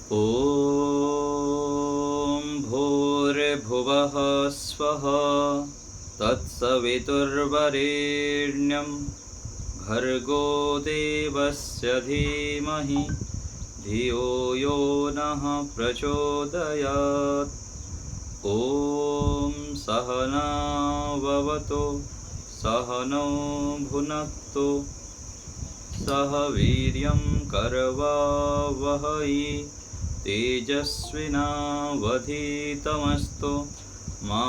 ॐ भूर्भुवः स्वः तत्सवितुर्वरेण्यं भर्गो देवस्य धीमहि धियो यो नः प्रचोदयात्। ॐ सहना भवतु सहनौ भुनक्तु सह वीर्यं करवावहै तेजस्विनावधीतमस्तु मा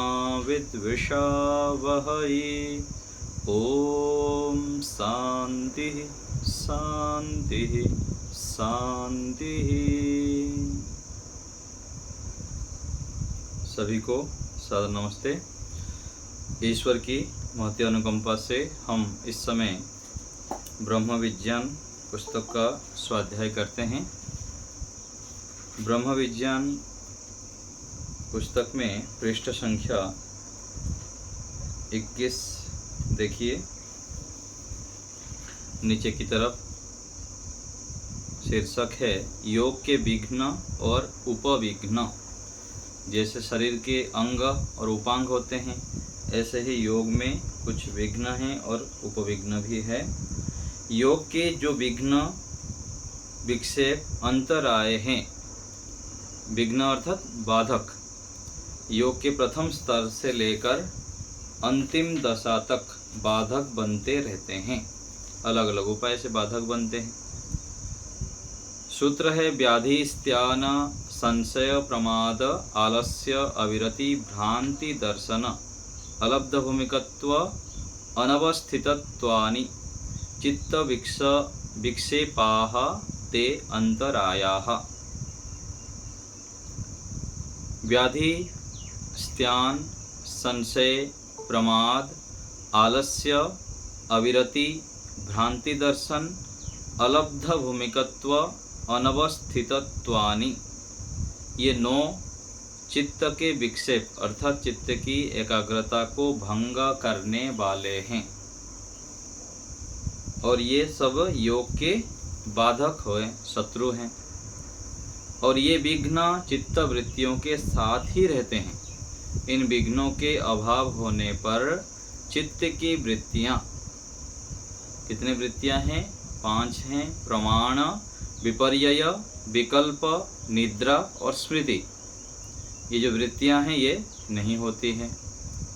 विद्विषावहै। ॐ शान्तिः शान्तिः शान्तिः। सभी को सादर नमस्ते। ईश्वर की महती अनुकंपा से हम इस समय ब्रह्म विज्ञान पुस्तक का स्वाध्याय करते हैं। ब्रह्म विज्ञान पुस्तक में पृष्ठ संख्या 21 देखिए, नीचे की तरफ शीर्षक है योग के विघ्न और उपविघ्न। जैसे शरीर के अंग और उपांग होते हैं, ऐसे ही योग में कुछ विघ्न हैं और उपविघ्न भी है। योग के जो विघ्न विक्षेप अंतराय हैं, विघ्न अर्थात बाधक, योग के प्रथम स्तर से लेकर अंतिम दशा तक बाधक बनते रहते हैं। अलग अलग उपाय से बाधक बनते हैं। सूत्र है व्याधि स्त्यान संशय प्रमाद आलस्य अविरति भ्रांति दर्शन अलब्ध भूमिकत्व अनवस्थितत्वानि चित्त विक्षेपाः ते अंतरायाः। व्याधि स्त्यान संशय प्रमाद आलस्य अविरति भ्रांति दर्शन अलब्ध भूमिकत्व अनवस्थितत्वानि, ये 9 चित्त के विक्षेप अर्थात चित्त की एकाग्रता को भंग करने वाले हैं और ये सब योग के बाधक हुए शत्रु हैं। और ये विघ्न चित्त वृत्तियों के साथ ही रहते हैं। इन विघ्नों के अभाव होने पर चित्त की वृत्तियां, कितने वृत्तियां हैं? 5 हैं। प्रमाण, विपर्यय, विकल्प, निद्रा और स्मृति। ये जो वृत्तियां हैं ये नहीं होती हैं,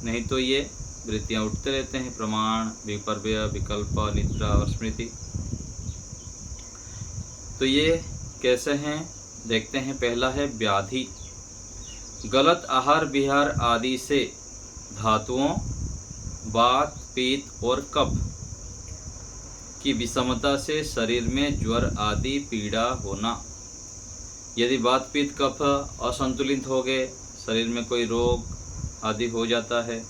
नहीं तो ये वृत्तियां उठते रहते हैं। प्रमाण, विपर्यय, विकल्प, निद्रा और स्मृति। तो ये कैसे हैं देखते हैं। पहला है व्याधि। गलत आहार विहार आदि से धातुओं वात, पित्त और कफ की विषमता से शरीर में ज्वर आदि पीड़ा होना। यदि वात, पित्त, कफ असंतुलित हो गए, शरीर में कोई रोग आदि हो जाता है,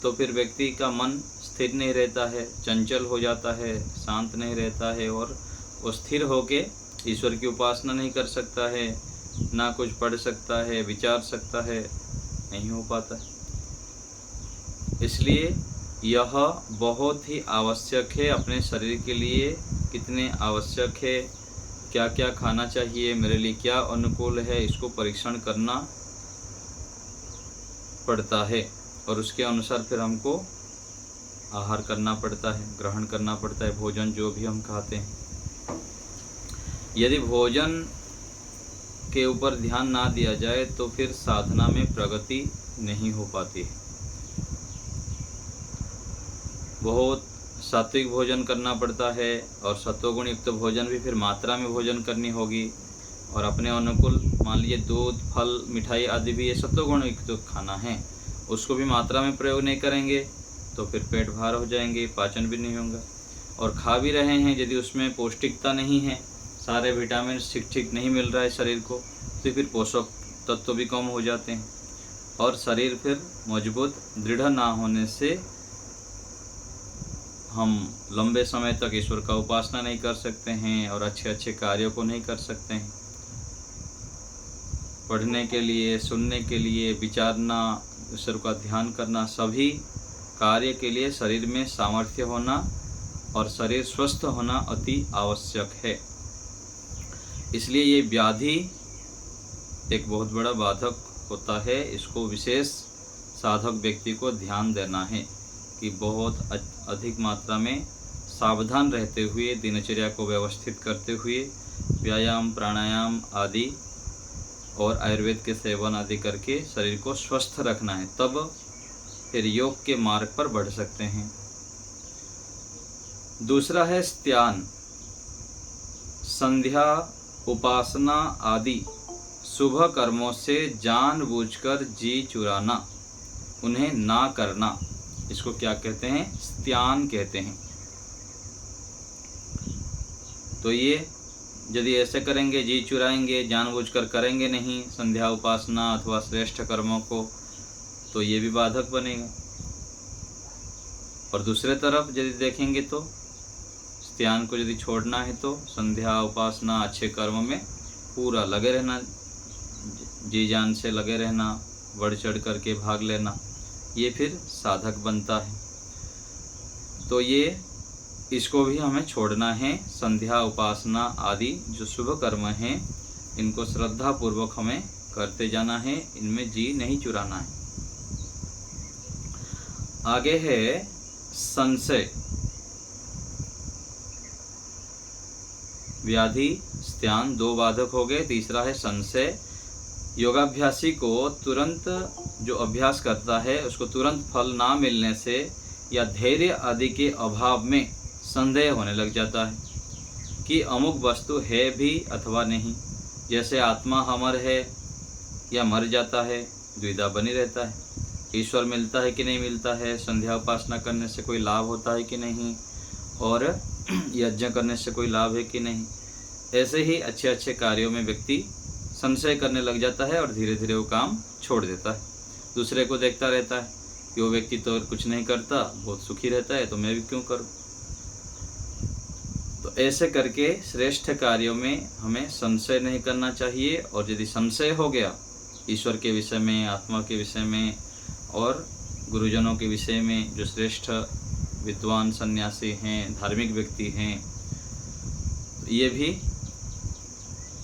तो फिर व्यक्ति का मन स्थिर नहीं रहता है, चंचल हो जाता है, शांत नहीं रहता है और वो स्थिर होके ईश्वर की उपासना नहीं कर सकता है, ना कुछ पढ़ सकता है, विचार सकता है, नहीं हो पाता है। इसलिए यह बहुत ही आवश्यक है अपने शरीर के लिए। कितने आवश्यक है, क्या क्या खाना चाहिए, मेरे लिए क्या अनुकूल है, इसको परीक्षण करना पड़ता है और उसके अनुसार फिर हमको आहार करना पड़ता है, ग्रहण करना पड़ता है, भोजन जो भी हम खाते हैं। यदि भोजन के ऊपर ध्यान ना दिया जाए तो फिर साधना में प्रगति नहीं हो पाती है। बहुत सात्विक भोजन करना पड़ता है और सत्वगुण युक्त भोजन भी फिर मात्रा में भोजन करनी होगी। और अपने अनुकूल मान लीजिए दूध, फल, मिठाई आदि भी ये सत्वगुण युक्त खाना है, उसको भी मात्रा में प्रयोग नहीं करेंगे तो फिर पेट भार हो जाएंगे, पाचन भी नहीं होगा। और खा भी रहे हैं, यदि उसमें पौष्टिकता नहीं है, सारे विटामिन ठीक नहीं मिल रहा है शरीर को, तो फिर पोषक तत्व भी कम हो जाते हैं और शरीर फिर मजबूत दृढ़ ना होने से हम लंबे समय तक ईश्वर का उपासना नहीं कर सकते हैं और अच्छे अच्छे कार्यों को नहीं कर सकते हैं। पढ़ने के लिए, सुनने के लिए, विचारना, ईश्वर का ध्यान करना, सभी कार्य के लिए शरीर में सामर्थ्य होना और शरीर स्वस्थ होना अति आवश्यक है। इसलिए ये व्याधि एक बहुत बड़ा बाधक होता है। इसको विशेष साधक व्यक्ति को ध्यान देना है कि बहुत अधिक मात्रा में सावधान रहते हुए दिनचर्या को व्यवस्थित करते हुए व्यायाम, प्राणायाम आदि और आयुर्वेद के सेवन आदि करके शरीर को स्वस्थ रखना है, तब फिर योग के मार्ग पर बढ़ सकते हैं। दूसरा है स्त्यान। संध्या, उपासना आदि शुभ कर्मों से जानबूझकर जी चुराना, उन्हें ना करना, इसको क्या कहते हैं? स्त्यान कहते हैं। तो ये यदि ऐसे करेंगे, जी चुराएंगे, जानबूझकर करेंगे नहीं संध्या, उपासना अथवा श्रेष्ठ कर्मों को, तो ये भी बाधक बनेगा। और दूसरे तरफ यदि देखेंगे तो स्त्यान को यदि छोड़ना है तो संध्या, उपासना, अच्छे कर्म में पूरा लगे रहना, जी जान से लगे रहना, बढ़ चढ़ करके भाग लेना, ये फिर साधक बनता है। तो ये इसको भी हमें छोड़ना है। संध्या, उपासना आदि जो शुभ कर्म हैं, इनको श्रद्धा पूर्वक हमें करते जाना है, इनमें जी नहीं चुराना है। आगे है संशय। व्याधि, स्त्यान, दो बाधक हो गए। तीसरा है संशय। योगाभ्यासी को तुरंत, जो अभ्यास करता है उसको तुरंत फल ना मिलने से या धैर्य आदि के अभाव में संदेह होने लग जाता है कि अमुक वस्तु है भी अथवा नहीं। जैसे आत्मा अमर है या मर जाता है, द्विधा बनी रहता है। ईश्वर मिलता है कि नहीं मिलता है, संध्या उपासना करने से कोई लाभ होता है कि नहीं, और यज्ञ करने से कोई लाभ है कि नहीं। ऐसे ही अच्छे अच्छे कार्यों में व्यक्ति संशय करने लग जाता है और धीरे धीरे वो काम छोड़ देता है। दूसरे को देखता रहता है कि वो व्यक्ति तो कुछ नहीं करता, बहुत सुखी रहता है, तो मैं भी क्यों करूं। तो ऐसे करके श्रेष्ठ कार्यों में हमें संशय नहीं करना चाहिए। और यदि संशय हो गया ईश्वर के विषय में, आत्मा के विषय में और गुरुजनों के विषय में, जो श्रेष्ठ विद्वान सन्यासी हैं, धार्मिक व्यक्ति हैं, तो ये भी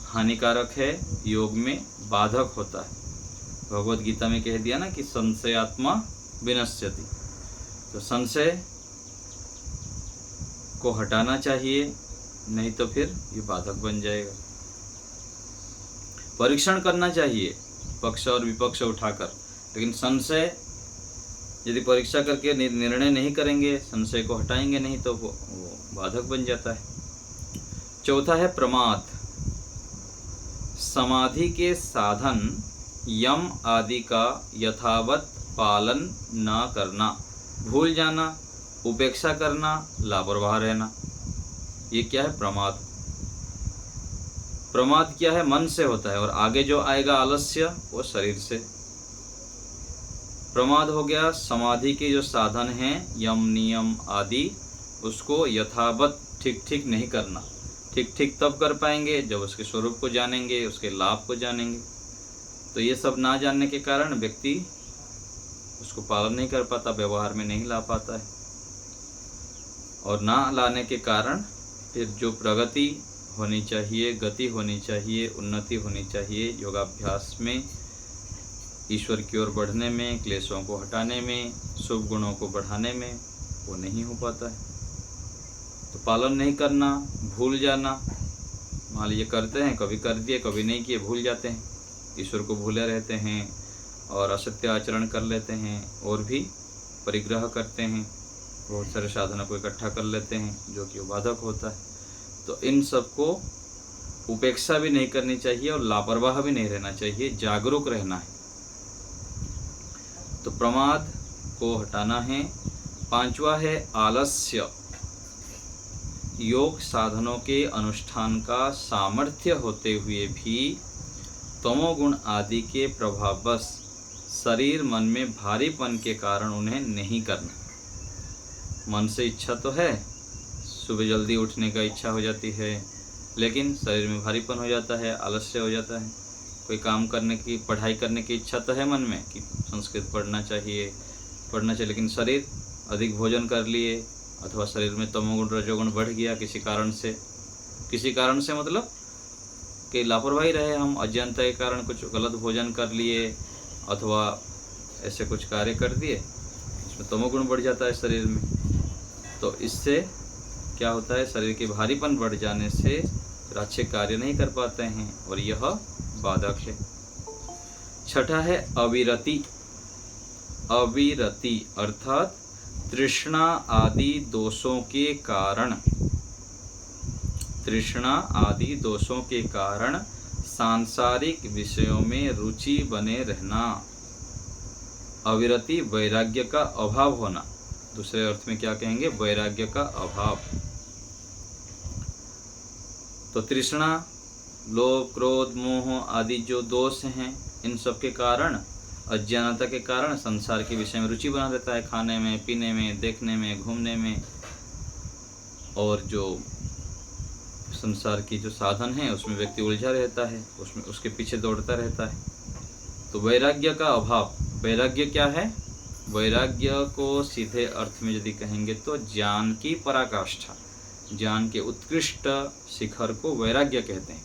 हानिकारक है, योग में बाधक होता है। भगवद गीता में कह दिया ना कि संशयात्मा विनश्यति। तो संशय को हटाना चाहिए, नहीं तो फिर ये बाधक बन जाएगा। परीक्षण करना चाहिए पक्ष और विपक्ष उठाकर, लेकिन संशय यदि परीक्षा करके निर्णय नहीं करेंगे, संशय को हटाएंगे नहीं, तो वो बाधक बन जाता है। चौथा है प्रमाद। समाधि के साधन यम आदि का यथावत पालन न करना, भूल जाना, उपेक्षा करना, लापरवाह रहना, ये क्या है? प्रमाद। प्रमाद क्या है? मन से होता है। और आगे जो आएगा आलस्य, वो शरीर से। प्रमाद हो गया समाधि के जो साधन हैं, यम, नियम आदि, उसको यथावत ठीक ठीक नहीं करना। ठीक ठीक तब कर पाएंगे जब उसके स्वरूप को जानेंगे, उसके लाभ को जानेंगे। तो ये सब ना जानने के कारण व्यक्ति उसको पालन नहीं कर पाता, व्यवहार में नहीं ला पाता है। और ना लाने के कारण फिर जो प्रगति होनी चाहिए, गति होनी चाहिए, उन्नति होनी चाहिए योगाभ्यास में, ईश्वर की ओर बढ़ने में, क्लेशों को हटाने में, शुभ गुणों को बढ़ाने में, वो नहीं हो पाता है। तो पालन नहीं करना, भूल जाना, मान लीजिए करते हैं, कभी कर दिए, कभी नहीं किए, भूल जाते हैं, ईश्वर को भूले रहते हैं और असत्य आचरण कर लेते हैं, और भी परिग्रह करते हैं, बहुत सारे साधनों को इकट्ठा कर लेते हैं जो कि बाधक होता है। तो इन सबको उपेक्षा भी नहीं करनी चाहिए और लापरवाह भी नहीं रहना चाहिए, जागरूक रहना है। तो प्रमाद को हटाना है। पांचवा है आलस्य। योग साधनों के अनुष्ठान का सामर्थ्य होते हुए भी तमोगुण आदि के प्रभाववश शरीर मन में भारीपन के कारण उन्हें नहीं करना। मन से इच्छा तो है, सुबह जल्दी उठने का इच्छा हो जाती है, लेकिन शरीर में भारीपन हो जाता है, आलस्य हो जाता है। कोई काम करने की, पढ़ाई करने की इच्छा तो है मन में कि संस्कृत पढ़ना चाहिए, लेकिन शरीर अधिक भोजन कर लिए अथवा शरीर में तमोगुण रजोगुण बढ़ गया किसी कारण से मतलब कि लापरवाही रहे, हम अज्ञानता के कारण कुछ गलत भोजन कर लिए अथवा ऐसे कुछ कार्य कर दिए, इसमें तमोगुण बढ़ जाता है शरीर में। तो इससे क्या होता है, शरीर के भारीपन बढ़ जाने से फिर अच्छे कार्य नहीं कर पाते हैं और यह बाधक है। छठा है अविरति। अविरति अर्थात तृष्णा आदि दोषों के कारण, तृष्णा आदि दोषों के कारण सांसारिक विषयों में रुचि बने रहना। अविरति वैराग्य का अभाव होना, दूसरे अर्थ में क्या कहेंगे, वैराग्य का अभाव। तो तृष्णा, लोभ, क्रोध, मोह आदि जो दोष हैं, इन सब के कारण, अज्ञानता के कारण संसार के विषय में रुचि बना रहता है, खाने में, पीने में, देखने में, घूमने में, और जो संसार की जो साधन है उसमें व्यक्ति उलझा रहता है, उसमें उसके पीछे दौड़ता रहता है। तो वैराग्य का अभाव। वैराग्य क्या है, वैराग्य को सीधे अर्थ में यदि कहेंगे तो ज्ञान की पराकाष्ठा, ज्ञान के उत्कृष्ट शिखर को वैराग्य कहते हैं।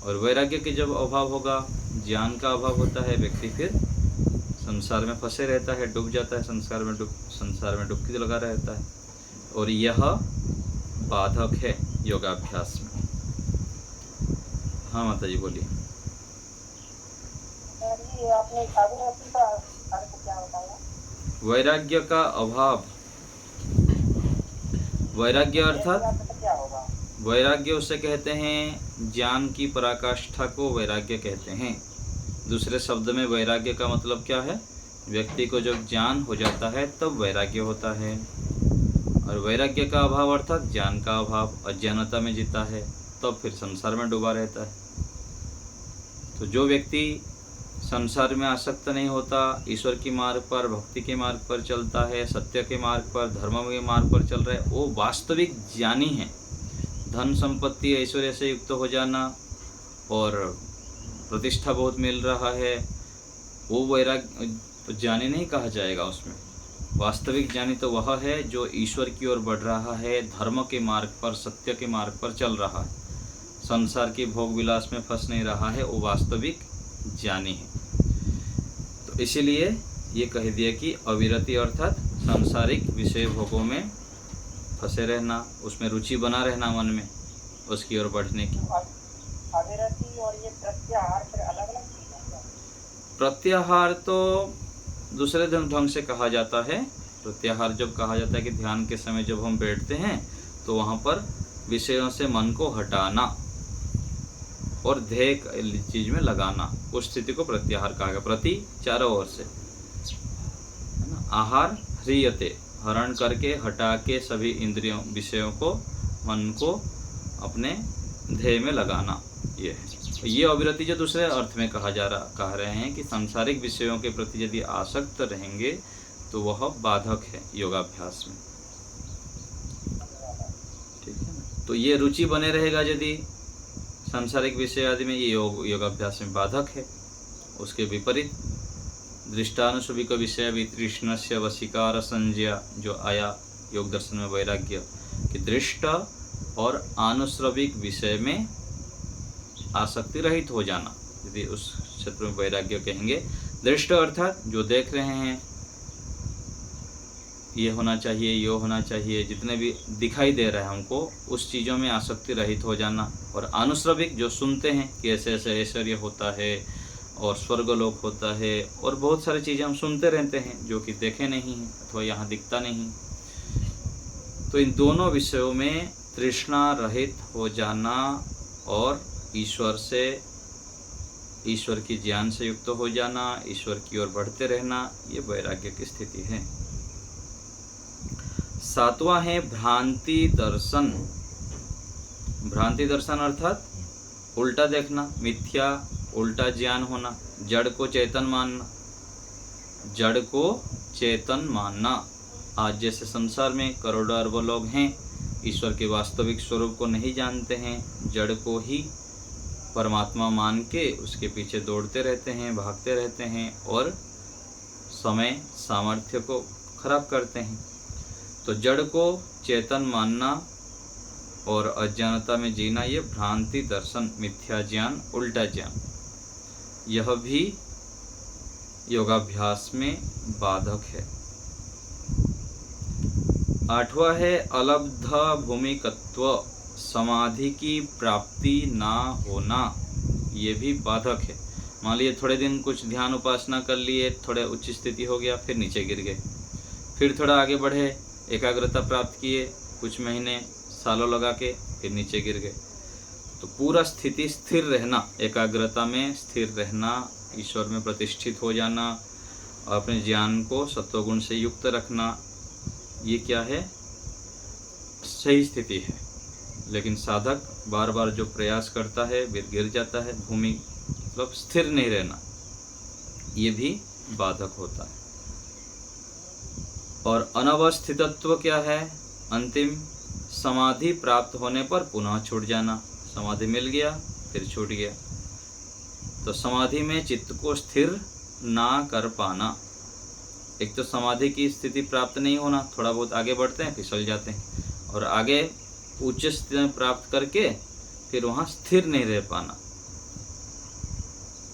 और वैराग्य के जब अभाव होगा, ज्ञान का अभाव होता है, व्यक्ति फिर संसार में फंसे रहता है, डूब जाता है, संसार में डुबकी लगा रहता है, और यह बाधक है योगाभ्यास में। हाँ माता जी बोलिए। वैराग्य का अभाव, वैराग्य अर्थात वैराग्य उसे कहते हैं, ज्ञान की पराकाष्ठा को वैराग्य कहते हैं। दूसरे शब्द में वैराग्य का मतलब क्या है, व्यक्ति को जब ज्ञान हो जाता है तब वैराग्य होता है। और वैराग्य का अभाव अर्थात ज्ञान का अभाव, अज्ञानता में जीता है तब फिर संसार में डूबा रहता है। तो जो व्यक्ति संसार में आसक्त नहीं होता, ईश्वर की मार्ग पर, भक्ति के मार्ग पर चलता है, सत्य के मार्ग पर, धर्म के मार्ग पर चल रहा है, वो वास्तविक ज्ञानी है। धन संपत्ति ऐश्वर्य से युक्त हो जाना और प्रतिष्ठा बहुत मिल रहा है, वो वैराग्य ज्ञानी नहीं कहा जाएगा उसमें। वास्तविक ज्ञानी तो वह है जो ईश्वर की ओर बढ़ रहा है, धर्म के मार्ग पर, सत्य के मार्ग पर चल रहा है, संसार के भोग विलास में फंस नहीं रहा है, वो वास्तविक ज्ञानी है। तो इसीलिए ये कह दिया कि अविरति अर्थात सांसारिक विषय भोगों में फंसे रहना, उसमें रुचि बना रहना मन में, उसकी ओर बढ़ने की। अविरति और ये प्रत्याहार फिर अलग अलग चीज है। प्रत्याहार तो दूसरे ढंग से कहा जाता है। प्रत्याहार जब कहा जाता है कि ध्यान के समय जब हम बैठते हैं तो वहाँ पर विषयों से मन को हटाना और ध्येय चीज में लगाना, उस स्थिति को प्रत्याहार कहा गया। प्रति चारों ओर से, है ना। आहार ह्रियते, हरण करके, हटा के सभी इंद्रियों विषयों को, मन को अपने ध्येय में लगाना, ये है। ये अविरति जो दूसरे अर्थ में कह रहे हैं कि सांसारिक विषयों के प्रति यदि आसक्त रहेंगे तो वह बाधक है योगाभ्यास में, ठीक है ना। तो ये रुचि बने रहेगा यदि सांसारिक विषय आदि में, ये योगाभ्यास में बाधक है। उसके विपरीत दृष्टानुसुभिक विषय वितृष्णस्य वशीकार संज्ञा जो आया योग दर्शन में, वैराग्य कि दृष्ट और आनुश्रविक विषय में आसक्ति रहित हो जाना, यदि उस क्षेत्र में वैराग्य कहेंगे। दृष्ट अर्थात जो देख रहे हैं, ये होना चाहिए, ये होना चाहिए, जितने भी दिखाई दे रहा है हमको, उस चीज़ों में आसक्ति रहित हो जाना। और आनुश्रविक जो सुनते हैं कि ऐसे ऐसे ऐश्वर्य होता है और स्वर्गलोक होता है और बहुत सारी चीज़ें हम सुनते रहते हैं जो कि देखे नहीं हैं अथवा यहाँ दिखता नहीं। तो इन दोनों विषयों में तृष्णा रहित हो जाना और ईश्वर से, ईश्वर की ज्ञान से युक्त हो जाना, ईश्वर की ओर बढ़ते रहना, ये वैराग्य की स्थिति है। सातवां है भ्रांति दर्शन। भ्रांति दर्शन अर्थात उल्टा देखना, मिथ्या, उल्टा ज्ञान होना, जड़ को चेतन मानना, जड़ को चेतन मानना। आज जैसे संसार में करोड़ों अरबों लोग हैं, ईश्वर के वास्तविक स्वरूप को नहीं जानते हैं, जड़ को ही परमात्मा मान के उसके पीछे दौड़ते रहते हैं, भागते रहते हैं और समय सामर्थ्य को खराब करते हैं। तो जड़ को चेतन मानना और अज्ञानता में जीना, ये भ्रांति दर्शन, मिथ्या ज्ञान, उल्टा ज्ञान, यह भी योगाभ्यास में बाधक है। 8वां है अलब्ध भूमिकत्व, समाधि की प्राप्ति ना होना, ये भी बाधक है। मान लीजिए थोड़े दिन कुछ ध्यान उपासना कर लिए, थोड़े उच्च स्थिति हो गया, फिर नीचे गिर गए, फिर थोड़ा आगे बढ़े, एकाग्रता प्राप्त किए, कुछ महीने सालों लगा के, फिर नीचे गिर गए। तो पूरा स्थिति स्थिर रहना, एकाग्रता में स्थिर रहना, ईश्वर में प्रतिष्ठित हो जाना, और अपने ज्ञान को सत्वगुण से युक्त रखना, ये क्या है? सही स्थिति है। लेकिन साधक बार बार जो प्रयास करता है फिर गिर जाता है, भूमि मतलब स्थिर नहीं रहना, ये भी बाधक होता है। और अनवस्थितत्व क्या है? अंतिम समाधि प्राप्त होने पर पुनः छूट जाना, समाधि मिल गया फिर छूट गया। तो समाधि में चित्त को स्थिर ना कर पाना, एक तो समाधि की स्थिति प्राप्त नहीं होना, थोड़ा बहुत आगे बढ़ते हैं फिसल जाते हैं, और आगे उच्च स्थिति प्राप्त करके फिर वहाँ स्थिर नहीं रह पाना।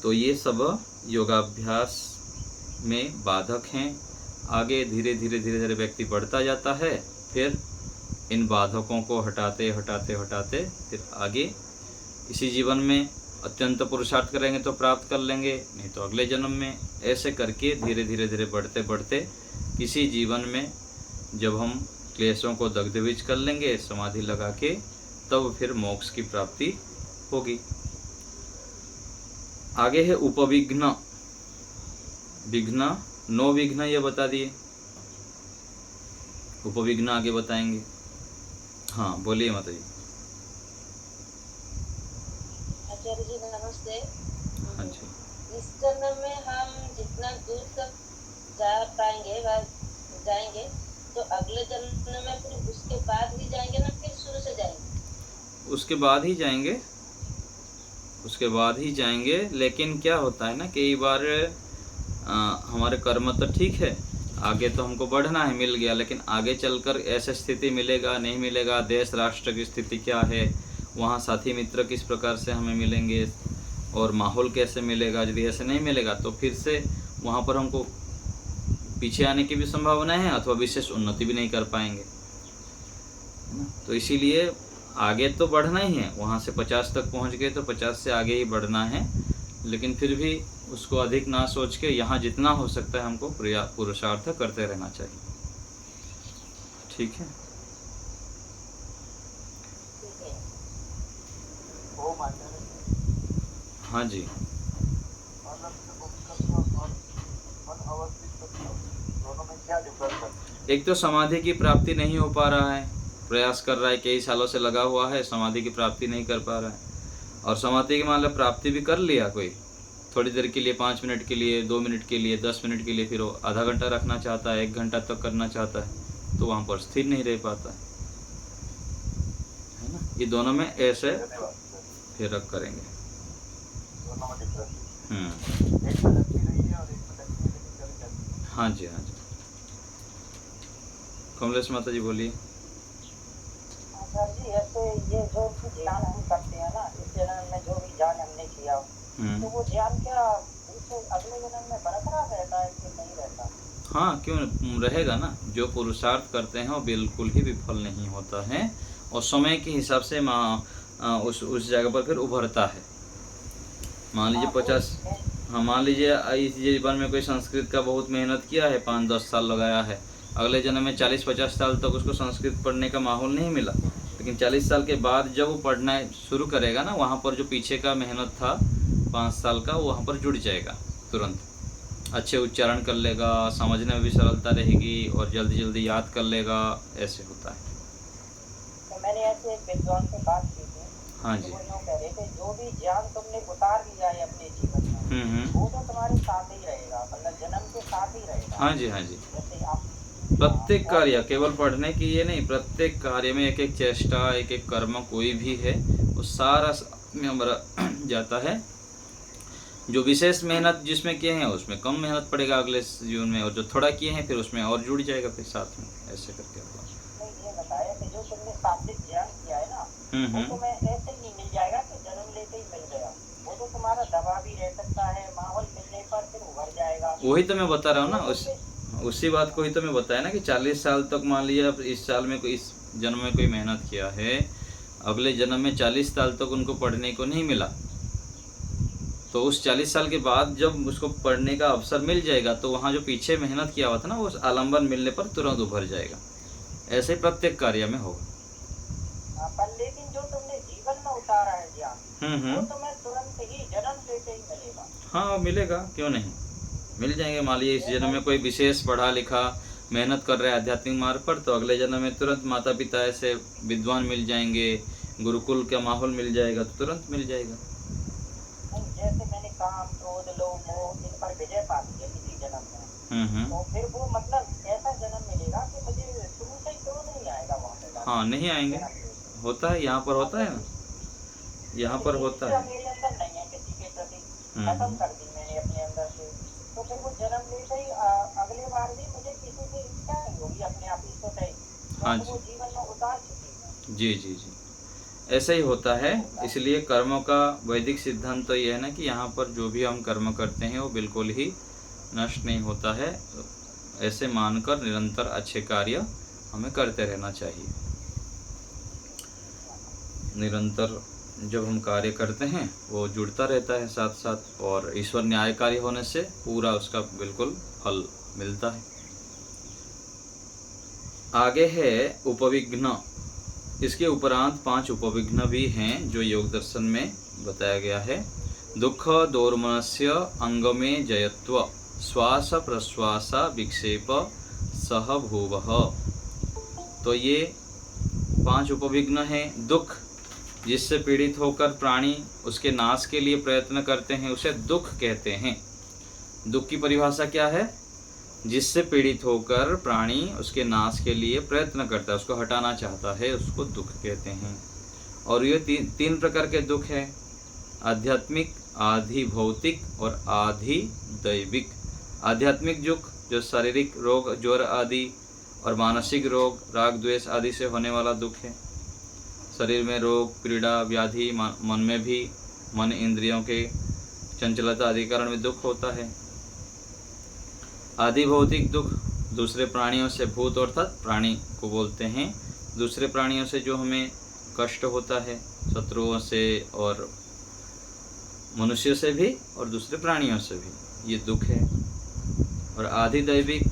तो ये सब योगाभ्यास में बाधक हैं। आगे धीरे धीरे व्यक्ति बढ़ता जाता है, फिर इन बाधकों को हटाते हटाते हटाते फिर आगे इसी जीवन में अत्यंत पुरुषार्थ करेंगे तो प्राप्त कर लेंगे, नहीं तो अगले जन्म में। ऐसे करके धीरे धीरे बढ़ते बढ़ते किसी जीवन में जब हम क्लेशों को दग्धविज कर लेंगे समाधि लगा के, तब फिर मोक्ष की प्राप्ति होगी। आगे है उपविघ्न, विघ्न, 9 विघ्न ये बता दिए, उपविघ्न आगे बताएंगे। हाँ बोलिए माता जी। आचार्य जी नमस्ते। हाँ जी। इस जन्म में हम जितना दूर तक जा पाएंगे जाएंगे, तो अगले जन्म में फिर उसके बाद ही जाएंगे ना, फिर शुरू से जाएंगे? उसके बाद ही जाएंगे, उसके बाद ही जाएंगे। लेकिन क्या होता है ना, कई बार हमारे कर्म तो ठीक है, आगे तो हमको बढ़ना है, मिल गया, लेकिन आगे चलकर ऐसे स्थिति मिलेगा नहीं मिलेगा, देश राष्ट्र की स्थिति क्या है, वहाँ साथी मित्र किस प्रकार से हमें मिलेंगे, और माहौल कैसे मिलेगा। यदि ऐसे नहीं मिलेगा तो फिर से वहाँ पर हमको पीछे आने की भी संभावना है, अथवा विशेष उन्नति भी नहीं कर पाएंगे। तो इसीलिए आगे तो बढ़ना ही है, वहाँ से 50 तक पहुँच गए तो 50 से आगे ही बढ़ना है, लेकिन फिर भी उसको अधिक ना सोच के यहाँ जितना हो सकता है हमको पुरुषार्थ करते रहना चाहिए। ठीक है। हाँ जी। एक तो समाधि की प्राप्ति नहीं हो पा रहा है, प्रयास कर रहा है, कई सालों से लगा हुआ है, समाधि की प्राप्ति नहीं कर पा रहा है। और समाधि की मान लो प्राप्ति भी कर लिया कोई, थोड़ी देर के लिए, 5 मिनट के लिए, 2 मिनट के लिए, 10 मिनट के लिए, फिर वो आधा घंटा रखना चाहता है, 1 घंटा तक करना चाहता है, तो वहाँ पर स्थिर नहीं रह पाता है ना। ये दोनों में ऐसे फिर रख करेंगे। हाँ जी, हाँ जी। कमलेश माता जी बोलिए। सर जी, ऐसे ये जो ध्यान हम करते हैं ना, इस जन्म में जो भी ध्यान हमने किया, तो वो ध्यान क्या उसे अगले जन्म में बरकरार रहता है कि नहीं रहता? हाँ, क्यों रहेगा ना। जो पुरुषार्थ करते हैं वो बिल्कुल ही विफल नहीं होता है, और समय के हिसाब से उस जगह पर फिर उभरता है। मान लीजिए 50, हाँ मान लीजिए इस जीवन में कोई संस्कृत का बहुत मेहनत किया है, 5-10 साल लगाया है, अगले जन्म में 40-50 साल तक उसको संस्कृत पढ़ने का माहौल नहीं मिला, लेकिन 40 साल के बाद जब वो पढ़ना शुरू करेगा ना, वहाँ पर जो पीछे का मेहनत था 5 साल का, वहाँ पर जुड़ जाएगा तुरंत, अच्छे उच्चारण कर लेगा, समझने में भी सरलता रहेगी, और जल्दी जल्दी याद कर लेगा। ऐसे होता है। तो मैंने ऐसे एक विद्वान से बात की थी। हाँ जी। तो वो यूँ कह रहे थे, जो भी ज्ञान तुमने उतार लिया है अपने जीवन में, वो तो तुम्हारे साथ ही रहेगा, मतलब जन्म के साथ ही रहेगा। हाँ जी, हाँ जी। जैसे आप प्रत्येक कार्य, केवल पढ़ने की ये नहीं, प्रत्येक कार्य में एक एक चेष्टा, एक एक कर्म कोई भी है, वो सारा में हमारा जाता है। जो विशेष मेहनत जिसमें किए हैं उसमें कम मेहनत पड़ेगा अगले जीवन में, और जो थोड़ा किए हैं फिर उसमें और जुड़ जाएगा फिर साथ में, ऐसे करके। ये बताया कि जो तुमने शाब्दिक ज्ञान किया है ना, वो तुम्हें ऐसे ही नहीं मिल जाएगा कि जन्म लेते ही मिल गया। वो तो तुम्हारा दबा भी रह सकता है, माहौल मिलने पर फिर उभर जाएगा। वही तो मैं बता रहा हूँ ना, उसी बात को ही तो मैं बताया ना कि 40 साल तक मान लिया इस साल में कोई, इस जन्म में कोई मेहनत किया है, अगले जन्म में 40 साल तक उनको पढ़ने को नहीं मिला, तो उस 40 साल के बाद जब उसको पढ़ने का अवसर मिल जाएगा तो वहाँ जो पीछे मेहनत किया हुआ था ना, वो आलम्बन मिलने पर तुरंत उभर जाएगा। ऐसे प्रत्येक कार्य में होगा। पर लेकिन जो तुमने जीवन में उतारा है ज्ञान, वो तुम्हें तुरंत ही जन्म लेते ही मिलेगा। हाँ मिलेगा, क्यों नहीं, मिल जाएंगे। मान लीजिए इस जन्म में कोई विशेष पढ़ा लिखा मेहनत कर रहा है आध्यात्मिक मार्ग पर, तो अगले जन्म में तुरंत माता पिता ऐसे विद्वान मिल जाएंगे, गुरुकुल का माहौल मिल जाएगा, तो तुरंत मिल जाएगा। जैसे मैंने काम, क्रोध, लोभ, मोह इन पर विजय पा ली है किसी जन्म में, तो फिर वो मतलब ऐसा जन्म मिलेगा कि मुझे शुरू से क्यों नहीं आएगा वहाँ पे। हाँ नहीं आएंगे, होता है, यहाँ पर होता है ना, यहाँ पर होता है। मेरे अंदर नहीं है किसी के प्रति, खत्म कर दी मैंने अपने अंदर से, तो फिर वो जन्म लेते ही अगले बार भी मुझे किसी से इच्छा नहीं होगी अपने आप ही तो तय। हाँ जी, वो जीवन में उतार चुकी है। जी जी जी, ऐसा ही होता है। इसलिए कर्मों का वैदिक सिद्धांत तो यह है ना कि यहाँ पर जो भी हम कर्म करते हैं वो बिल्कुल ही नष्ट नहीं होता है। ऐसे मानकर निरंतर अच्छे कार्य हमें करते रहना चाहिए। निरंतर जब हम कार्य करते हैं वो जुड़ता रहता है साथ साथ, और ईश्वर न्यायकारी होने से पूरा उसका बिल्कुल फल मिलता है। आगे है उपविघ्न। इसके उपरांत 5 उपविघ्न भी हैं जो योग दर्शन में बताया गया है। दुख दोर्मनस्य अंगमे जयत्व श्वास प्रश्वास विक्षेप सह भूवः। तो ये 5 उपविघ्न हैं। दुख, जिससे पीड़ित होकर प्राणी उसके नाश के लिए प्रयत्न करते हैं, उसे दुख कहते हैं। दुख की परिभाषा क्या है? जिससे पीड़ित होकर प्राणी उसके नाश के लिए प्रयत्न करता है, उसको हटाना चाहता है, उसको दुख कहते हैं। और ये तीन प्रकार के दुख हैं, आध्यात्मिक, आधि भौतिक और आधि दैविक। आध्यात्मिक दुख जो शारीरिक रोग, ज्वर आदि, और मानसिक रोग, राग द्वेष आदि से होने वाला दुख है। शरीर में रोग, पीड़ा, व्याधि, मन में भी, मन इंद्रियों के चंचलता आदि कारण में दुख होता है। आदि भौतिक दुख दूसरे प्राणियों से, भूत अर्थात प्राणी को बोलते हैं, दूसरे प्राणियों से जो हमें कष्ट होता है, शत्रुओं से और मनुष्य से भी और दूसरे प्राणियों से भी, ये दुख है। और आदि दैविक,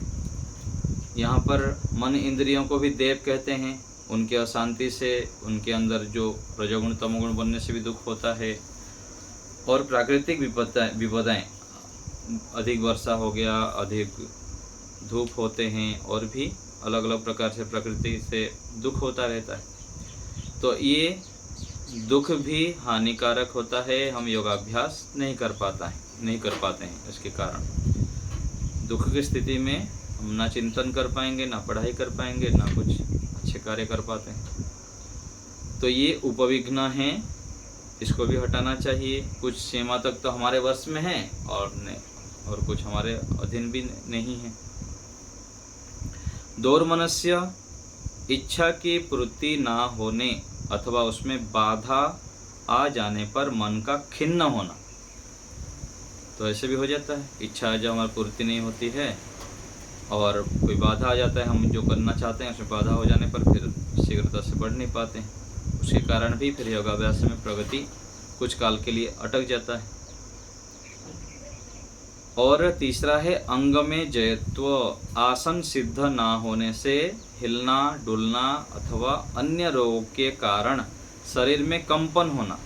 यहाँ पर मन इंद्रियों को भी देव कहते हैं। उनके अशांति से, उनके अंदर जो रजोगुण तमोगुण बनने से भी दुख होता है। और प्राकृतिक विपदाएं, अधिक वर्षा हो गया, अधिक धूप होते हैं, और भी अलग अलग प्रकार से प्रकृति से दुख होता रहता है। तो ये दुख भी हानिकारक होता है, हम योगाभ्यास नहीं कर पाते हैं। इसके कारण दुख की स्थिति में हम ना चिंतन कर पाएंगे, ना पढ़ाई कर पाएंगे, ना कुछ अच्छे कार्य कर पाते हैं। तो ये उपविघ्न हैं, इसको भी हटाना चाहिए। कुछ सीमा तक तो हमारे वश में है और कुछ हमारे अधीन भी नहीं है। दोर्मनस्य, इच्छा की पूर्ति ना होने अथवा उसमें बाधा आ जाने पर मन का खिन्न होना। तो ऐसे भी हो जाता है, इच्छा जब हमारी पूर्ति नहीं होती है और कोई बाधा आ जाता है, हम जो करना चाहते हैं उसमें बाधा हो जाने पर फिर शीघ्रता से बढ़ नहीं पाते हैं। उसके कारण भी फिर योगाभ्यास में प्रगति कुछ काल के लिए अटक जाता है। और तीसरा है अंग में जयत्व। आसन सिद्ध ना होने से हिलना, डुलना अथवा अन्य रोग के कारण शरीर में कंपन होना।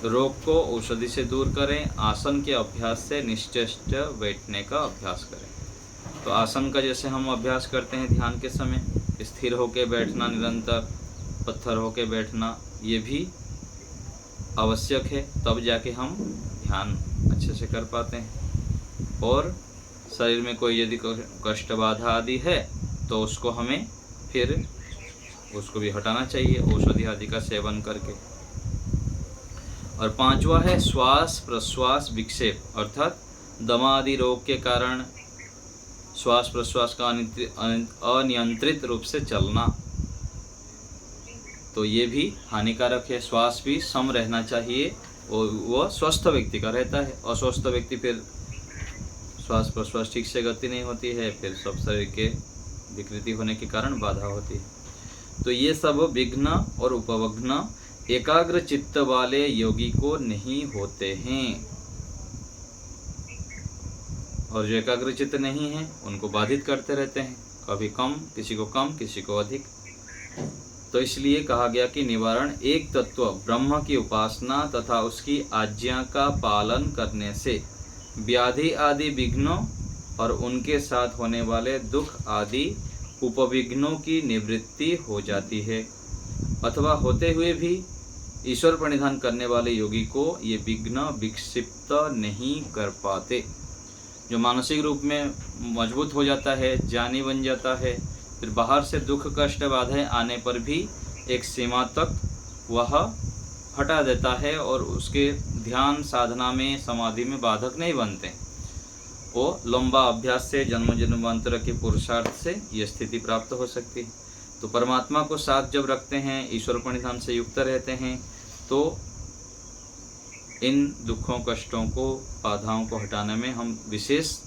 रोग को औषधि से दूर करें। आसन के अभ्यास से निश्चेष्ट बैठने का अभ्यास करें। तो आसन का जैसे हम अभ्यास करते हैं ध्यान के समय, स्थिर होकर बैठना, निरंतर पत्थर होकर बैठना, ये भी आवश्यक है, तब जाके हम ध्यान अच्छे से कर पाते हैं। और शरीर में कोई यदि कष्ट बाधा आदि है तो उसको हमें फिर उसको भी हटाना चाहिए औषधि आदि का सेवन करके। और पांचवा है श्वास प्रश्वास विक्षेप, अर्थात दमा आदि रोग के कारण श्वास प्रश्वास का अनियंत्रित रूप से चलना। तो ये भी हानिकारक है। श्वास भी सम रहना चाहिए और वह स्वस्थ व्यक्ति का रहता है। अस्वस्थ व्यक्ति फिर श्वास प्रश्वास ठीक से गति नहीं होती है, फिर सब शरीर के विकृति होने के कारण बाधा होती है। तो ये सब विघ्न और उपविघ्न एकाग्र चित्त वाले योगी को नहीं होते हैं, और जो एकाग्र चित्त नहीं है उनको बाधित करते रहते हैं, कभी कम, किसी को अधिक। तो इसलिए कहा गया कि निवारण एक तत्व ब्रह्म की उपासना तथा उसकी आज्ञा का पालन करने से व्याधि आदि विघ्नों और उनके साथ होने वाले दुख आदि उपविघ्नों की निवृत्ति हो जाती है, अथवा होते हुए भी ईश्वर प्रणिधान करने वाले योगी को ये विघ्न विक्षिप्त नहीं कर पाते। जो मानसिक रूप में मजबूत हो जाता है, ज्ञानी बन जाता है, फिर बाहर से दुख कष्ट बाधाएं आने पर भी एक सीमा तक वह हटा देता है और उसके ध्यान साधना में समाधि में बाधक नहीं बनते। वो लंबा अभ्यास से जन्म जन्मांतर के पुरुषार्थ से ये स्थिति प्राप्त हो सकती है। तो परमात्मा को साथ जब रखते हैं, ईश्वर प्रणिधान से युक्त रहते हैं, तो इन दुखों कष्टों को बाधाओं को हटाने में हम विशेष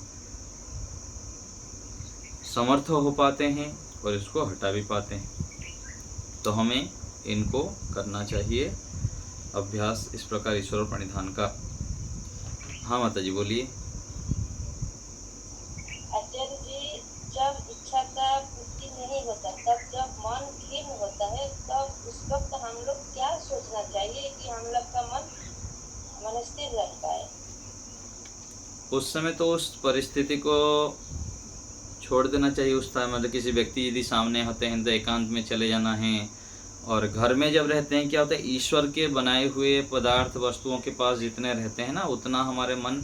समर्थ हो पाते हैं और इसको हटा भी पाते हैं। तो हमें इनको करना चाहिए अभ्यास इस प्रकार ईश्वर प्रणिधान का। हाँ माता जी बोलिए। आचार्य जी, जब इच्छा का पुष्टि नहीं होता, तब जब मन खिन्न होता है, तब उस वक्त हम लोग क्या सोचना चाहिए कि हम लोग का मन स्थिर रह पाए? उस समय तो उस परिस्थिति को छोड़ देना चाहिए। उस टाइम मतलब किसी व्यक्ति यदि सामने होते हैं तो एकांत में चले जाना है। और घर में जब रहते हैं क्या होता है, ईश्वर के बनाए हुए पदार्थ वस्तुओं के पास जितने रहते हैं ना, उतना हमारे मन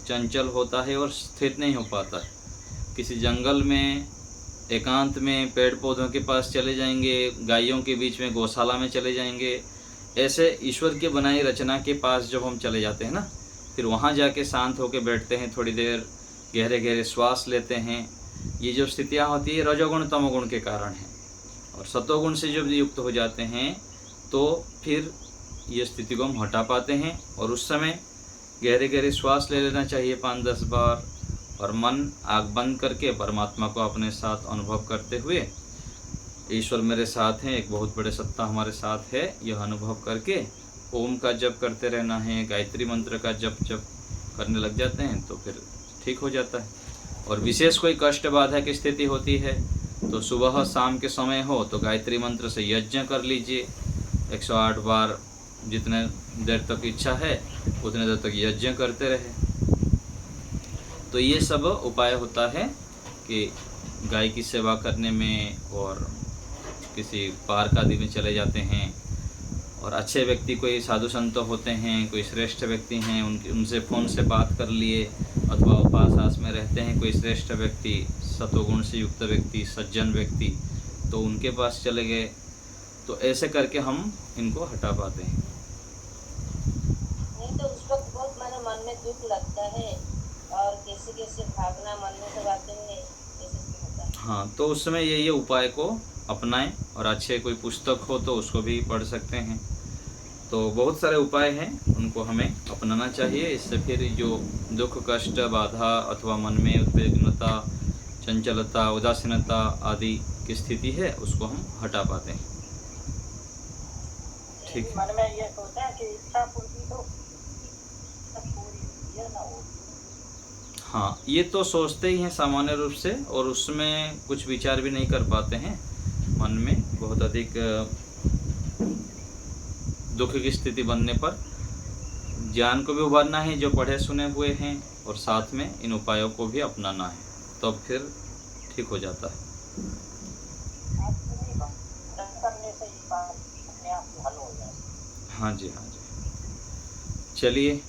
चंचल होता है और स्थिर नहीं हो पाता है। किसी जंगल में एकांत में पेड़ पौधों के पास चले जाएंगे, गायों के बीच में गौशाला में चले जाएंगे, ऐसे ईश्वर के बनाई रचना के पास जब हम चले जाते हैं ना, फिर वहाँ जाके शांत होकर बैठते हैं, थोड़ी देर गहरे गहरे श्वास लेते हैं। ये जो स्थितियाँ होती है रजोगुण तमोगुण के कारण है। और सतोगुण से जब युक्त हो जाते हैं तो फिर ये स्थिति को हम हटा पाते हैं। और उस समय गहरे गहरे श्वास ले लेना चाहिए 5-10 बार, और मन आँख बंद करके परमात्मा को अपने साथ अनुभव करते हुए, ईश्वर मेरे साथ हैं, एक बहुत बड़े सत्ता हमारे साथ है, यह अनुभव करके ओम का जप करते रहना है। गायत्री मंत्र का जप करने लग जाते हैं तो फिर ठीक हो जाता है। और विशेष कोई कष्ट बाधा की स्थिति होती है तो सुबह शाम के समय हो तो गायत्री मंत्र से यज्ञ कर लीजिए 108 बार, जितने देर तक इच्छा है उतने देर तक यज्ञ करते रहे। तो ये सब उपाय होता है कि गाय की सेवा करने में, और किसी पार्क आदि में चले जाते हैं, और अच्छे व्यक्ति कोई साधु संत होते हैं, कोई श्रेष्ठ व्यक्ति हैं, उनसे फ़ोन से बात कर लिए, अथवा पास आस में रहते हैं कोई श्रेष्ठ व्यक्ति, सतोगुण से युक्त व्यक्ति, सज्जन व्यक्ति, तो उनके पास चले गए। तो ऐसे करके हम इनको हटा पाते हैं। नहीं तो उस वक्त बहुत मन में दुख लगता है और कैसे भावना मन में सब आते हैं, ऐसे होता है। हाँ, तो उस समय ये उपाय को अपनाएं, और अच्छे कोई पुस्तक हो तो उसको भी पढ़ सकते हैं। तो बहुत सारे उपाय हैं, उनको हमें अपनाना चाहिए। इससे फिर जो दुख कष्ट बाधा अथवा मन में उद्विग्नता, चंचलता, उदासीनता आदि की स्थिति है उसको हम हटा पाते हैं। ठीक है। मन में ये सोचा कि इच्छा पूर्ति तो पूरी ना हो। हाँ, ये तो सोचते ही हैं सामान्य रूप से, और उसमें कुछ विचार भी नहीं कर पाते हैं। मन में बहुत अधिक दुख की स्थिति बनने पर ज्ञान को भी उभारना है जो पढ़े सुने हुए हैं, और साथ में इन उपायों को भी अपनाना है, तब फिर ठीक हो जाता है। हाँ जी, हाँ जी। चलिए,